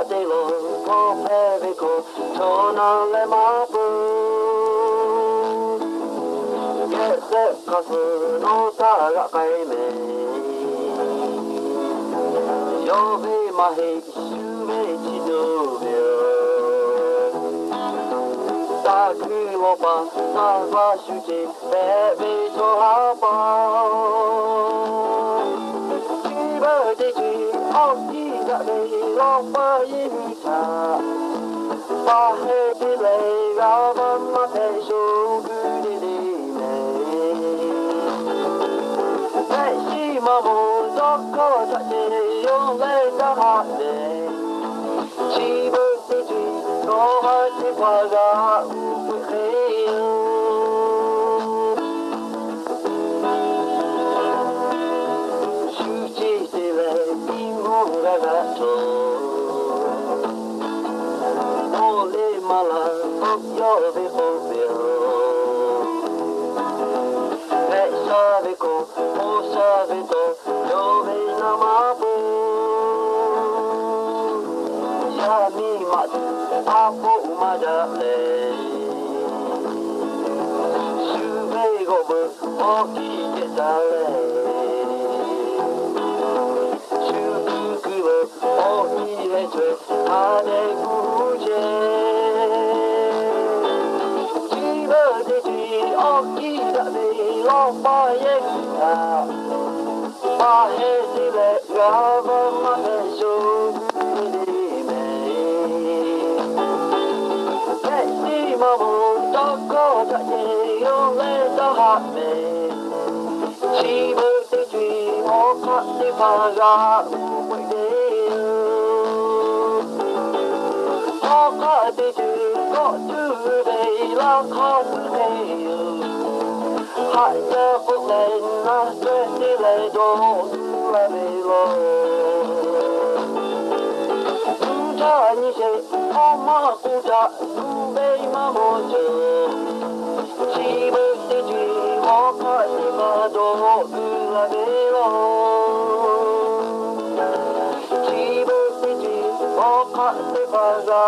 They long for Perico, Tona Lemabu. Get the cousin, no Tarakaime. You'll be my hate, you may know. Taku Opa, Savashuti, baby, so how that they love my inta. Baheti lay lava mate so good in Hey, she mamo, doko tate, yon lay the hot day. She was the tree, no heart to paga, Shuchi sile, bingo ragato. Ole mala, yo de hobio. Saviko, o savito, yo ve namabu. Yami mat, apo madale. Sube gobu, oki getale. Shukuku, oki etwe, ade kuje. Chiba de chi, oki dale, lopa yekita. Baheti le, gava mate so Mamo, doko tate, yo le the hot me. She was the dream, all cut the paga, with you. All cut the dream, got to the love hot tail. Hot the foot lane, not the lay, don't let me low. Ni say, oh ma kuda, nube mamojo. She was the dream, oh katimado, ula velo. She was the dream, oh katimaga.